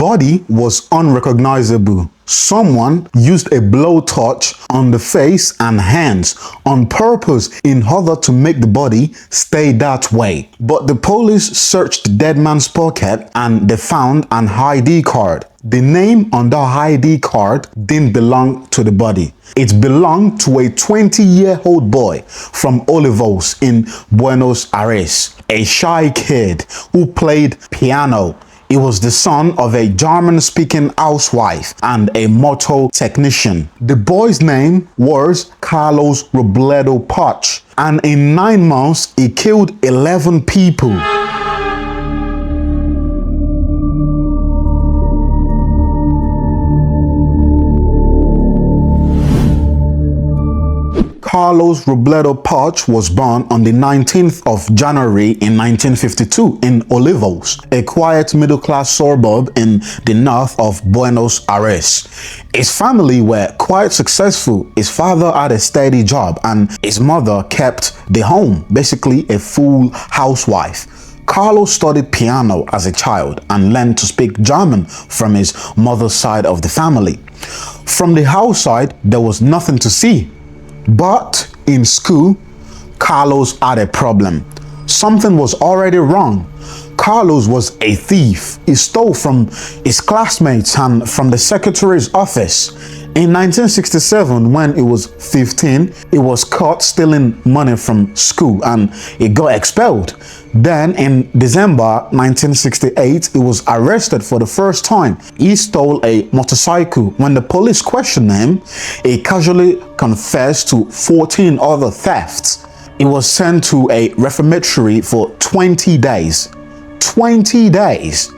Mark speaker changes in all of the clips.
Speaker 1: body was unrecognizable. Someone used a blowtorch on the face and hands on purpose in order to make the body stay that way. But the police searched the dead man's pocket and they found an ID card. The name on the ID card didn't belong to the body. It belonged to a 20-year-old boy from Olivos in Buenos Aires, a shy kid who played piano. He was the son of a German-speaking housewife and a motor technician. The boy's name was Carlos Robledo Puch, and in 9 months, he killed 11 people. Carlos Robledo Puch was born on the 19th of January in 1952 in Olivos, a quiet middle-class suburb in the north of Buenos Aires. His family were quite successful. His father had a steady job and his mother kept the home, basically a full housewife. Carlos studied piano as a child and learned to speak German from his mother's side of the family. From the house side, there was nothing to see. But in school, Carlos had a problem. Something was already wrong. Carlos was a thief. He stole from his classmates and from the secretary's office. In 1967, when he was 15, he was caught stealing money from school and he got expelled. Then in December 1968, he was arrested for the first time. He stole a motorcycle. When the police questioned him, he casually confessed to 14 other thefts. He was sent to a reformatory for 20 days. 20 days.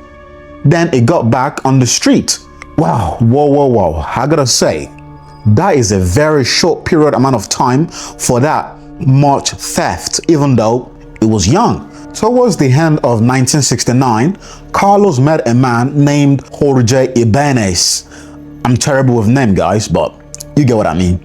Speaker 1: Then he got back on the street. Wow, whoa. I gotta say, that is a very short period amount of time for that much theft, even though he was young. Towards the end of 1969, Carlos met a man named Jorge Ibanez. I'm terrible with names, guys, but you get what I mean.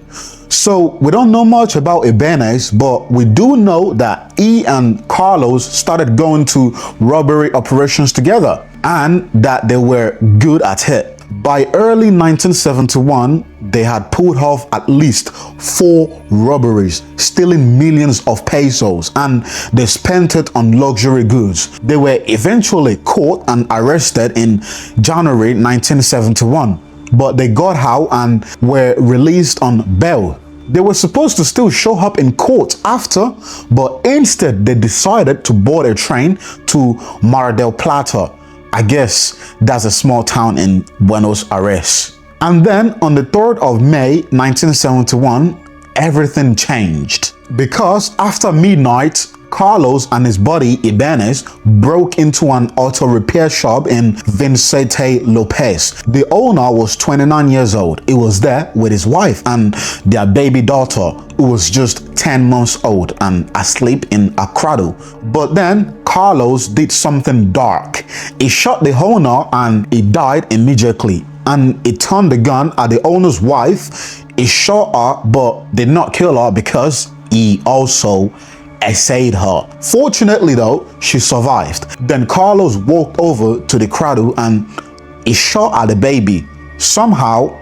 Speaker 1: So we don't know much about Ibanez, but we do know that he and Carlos started going to robbery operations together and that they were good at it. By early 1971, they had pulled off at least 4 robberies, stealing millions of pesos, and they spent it on luxury goods. They were eventually caught and arrested in January 1971, but they got out and were released on bail. They were supposed to still show up in court after, but instead they decided to board a train to Mar del Plata. I guess that's a small town in Buenos Aires. And then on the 3rd of May 1971, everything changed. Because after midnight, Carlos and his buddy Ibanez broke into an auto repair shop in Vicente Lopez. The owner was 29 years old. He was there with his wife and their baby daughter, who was just 10 months old and asleep in a cradle. But then Carlos did something dark. He shot the owner and he died immediately. And he turned the gun at the owner's wife. He shot her but did not kill her because he also essayed her. Fortunately though, she survived. Then Carlos walked over to the cradle and he shot at the baby. Somehow,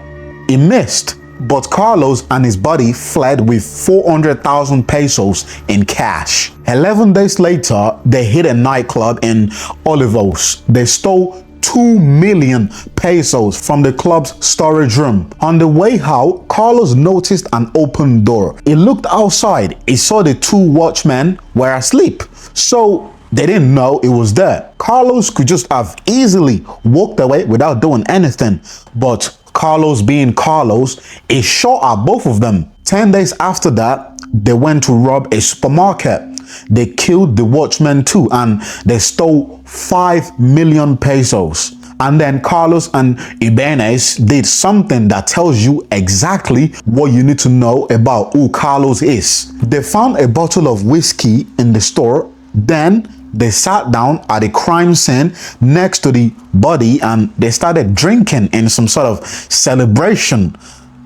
Speaker 1: he missed. But Carlos and his buddy fled with 400,000 pesos in cash. 11 days later, they hit a nightclub in Olivos. They stole 2 million pesos from the club's storage room. On the way out, Carlos noticed an open door. He looked outside. He saw the 2 watchmen were asleep. So they didn't know it was there. Carlos could just have easily walked away without doing anything. But Carlos being Carlos, he shot at both of them. 10 days after that, they went to rob a supermarket. They killed the watchman too and they stole 5 million pesos. And then Carlos and Ibanez did something that tells you exactly what you need to know about who Carlos is. They found a bottle of whiskey in the store. Then they sat down at a crime scene next to the body and they started drinking in some sort of celebration,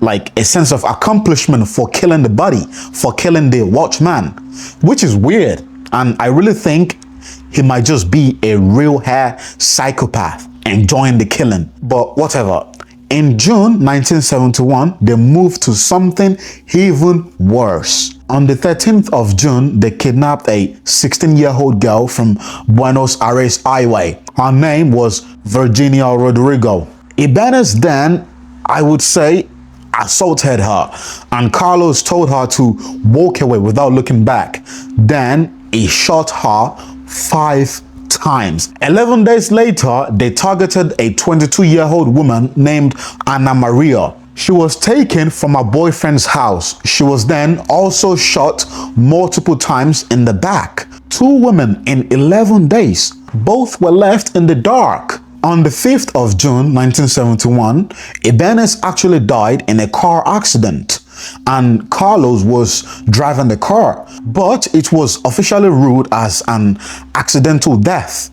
Speaker 1: like a sense of accomplishment for killing the body, for killing the watchman, which is weird. And I really think he might just be a real hair psychopath. enjoying the killing. But whatever. In June 1971, they moved to something even worse. On the 13th of June, they kidnapped a 16-year-old girl from Buenos Aires Highway. Her name was Virginia Rodrigo. Ibanez then, I would say, assaulted her, and Carlos told her to walk away without looking back. Then he shot her 5 times. 11 days later, they targeted a 22-year-old woman named Ana Maria. She was taken from her boyfriend's house. She was then also shot multiple times in the back. 2 women in 11 days. Both were left in the dark. On the 5th of June 1971, Ibanez actually died in a car accident, and Carlos was driving the car, but it was officially ruled as an accidental death.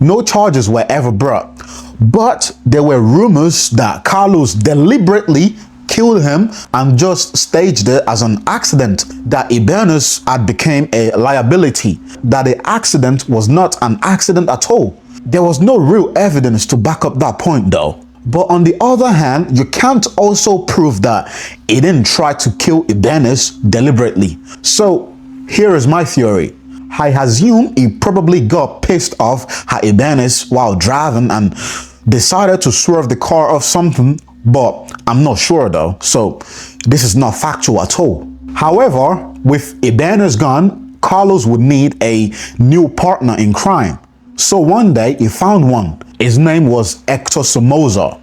Speaker 1: No charges were ever brought, but there were rumors that Carlos deliberately killed him and just staged it as an accident, that Ibanez had become a liability, that the accident was not an accident at all. There was no real evidence to back up that point though. But on the other hand, you can't also prove that he didn't try to kill Ibanez deliberately. So here is my theory. I assume he probably got pissed off at Ibanez while driving and decided to swerve the car off something, but I'm not sure though, so this is not factual at all. However, with Ibanez gone, Carlos would need a new partner in crime. So one day he found one. His name was Hector Somoza,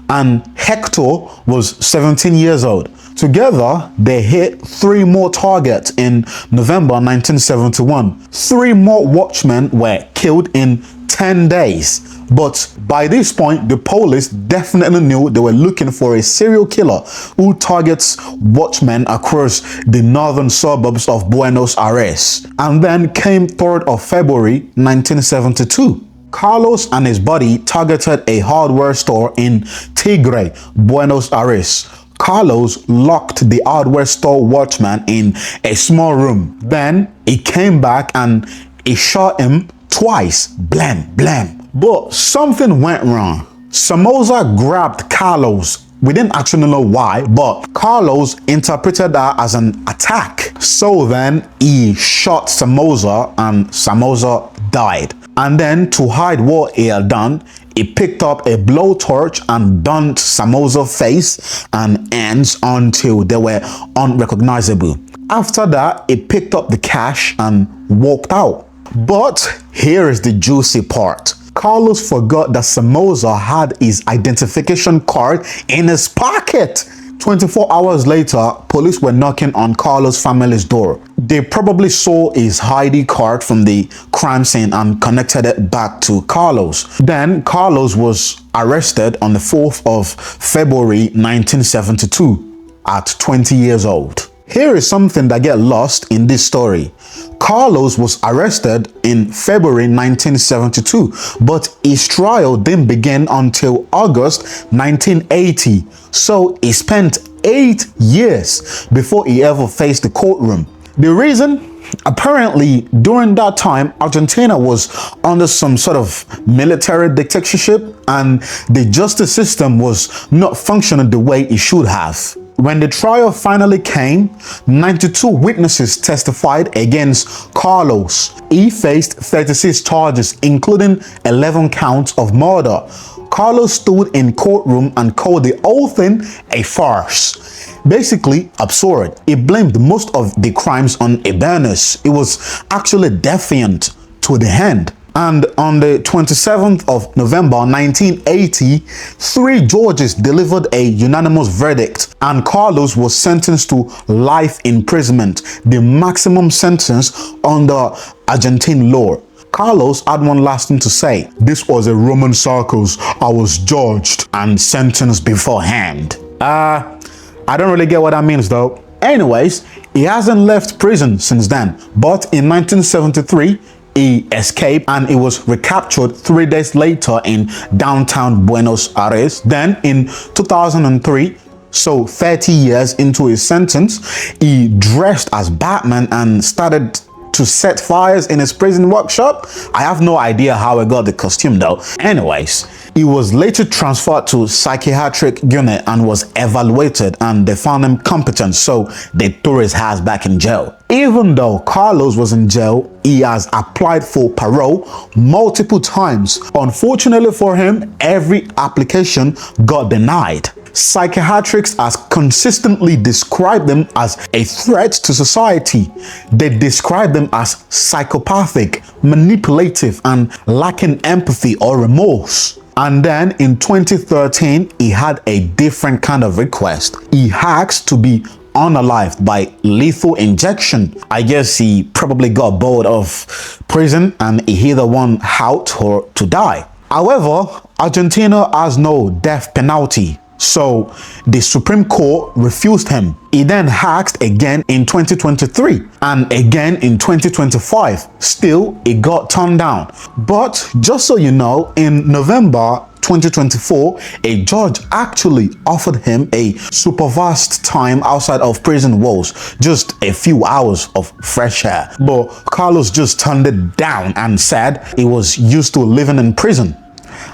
Speaker 1: and Hector was 17 years old. Together, they hit 3 more targets in November 1971. 3 more watchmen were killed in 10 days. But by this point, the police definitely knew they were looking for a serial killer who targets watchmen across the northern suburbs of Buenos Aires. And then came 3rd of February 1972. Carlos and his buddy targeted a hardware store in Tigre, Buenos Aires. Carlos locked the hardware store watchman in a small room. Then he came back and he shot him twice. Blam, blam. But something went wrong. Somoza grabbed Carlos. We didn't actually know why, but Carlos interpreted that as an attack. So then he shot Somoza and Somoza died. And then to hide what he had done, he picked up a blowtorch and burnt Somoza's face and hands until they were unrecognizable. After that, he picked up the cash and walked out. But here is the juicy part. Carlos forgot that Somoza had his identification card in his pocket. 24 hours later, police were knocking on Carlos' family's door. They probably saw his ID card from the crime scene and connected it back to Carlos. Then Carlos was arrested on the 4th of February 1972 at 20 years old. Here is something that gets lost in this story. Carlos was arrested in February 1972, but his trial didn't begin until August 1980. So he spent 8 years before he ever faced the courtroom. The reason? Apparently, during that time, Argentina was under some sort of military dictatorship and the justice system was not functioning the way it should have. When the trial finally came, 92 witnesses testified against Carlos. He faced 36 charges, including 11 counts of murder. Carlos stood in courtroom and called the whole thing a farce. Basically absurd. He blamed most of the crimes on Ibanez. He was actually defiant to the end. And on the 27th of November 1980, 3 judges delivered a unanimous verdict and Carlos was sentenced to life imprisonment, the maximum sentence under Argentine law. Carlos had one last thing to say. This was a Roman circus. I was judged and sentenced beforehand. I don't really get what that means though. Anyways, he hasn't left prison since then, but in 1973, he escaped and he was recaptured 3 days later in downtown Buenos Aires. Then in 2003, so 30 years into his sentence, he dressed as Batman and started to set fires in his prison workshop. I have no idea how he got the costume though. Anyways, He was later transferred to psychiatric unit and was evaluated, and they found him competent, so they threw his ass back in jail. Even though Carlos was in jail, he has applied for parole multiple times. Unfortunately for him, every application got denied. Psychiatrists has consistently described them as a threat to society. They describe them as psychopathic, manipulative, and lacking empathy or remorse. And then in 2013, he had a different kind of request. He asked to be unalived by lethal injection. I guess he probably got bored of prison and he either won out or to die. However, Argentina has no death penalty, so the Supreme Court refused him. He then asked again in 2023 and again in 2025. Still, it got turned down. But just so you know, in November 2024, a judge actually offered him a supervised time outside of prison walls, just a few hours of fresh air. But Carlos just turned it down and said he was used to living in prison.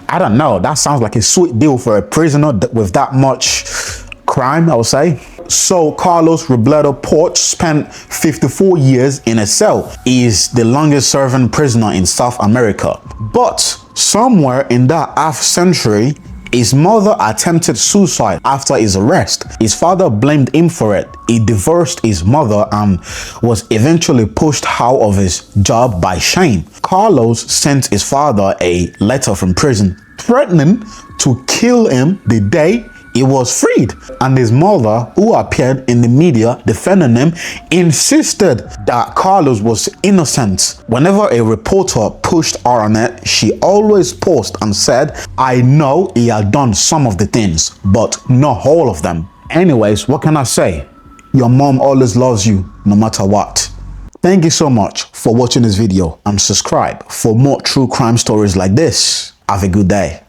Speaker 1: I don't know, that sounds like a sweet deal for a prisoner with that much crime, I would say. So Carlos Robledo Puch spent 54 years in a cell. He is the longest serving prisoner in South America. But somewhere in that half century, his mother attempted suicide after his arrest. His father blamed him for it. He divorced his mother and was eventually pushed out of his job by shame. Carlos sent his father a letter from prison threatening to kill him the day he was freed, and his mother, who appeared in the media defending him, insisted that Carlos was innocent. Whenever a reporter pushed her on it, she always paused and said, "I know he had done some of the things, but not all of them." Anyways, what can I say? Your mom always loves you, no matter what. Thank you so much for watching this video and subscribe for more true crime stories like this. Have a good day.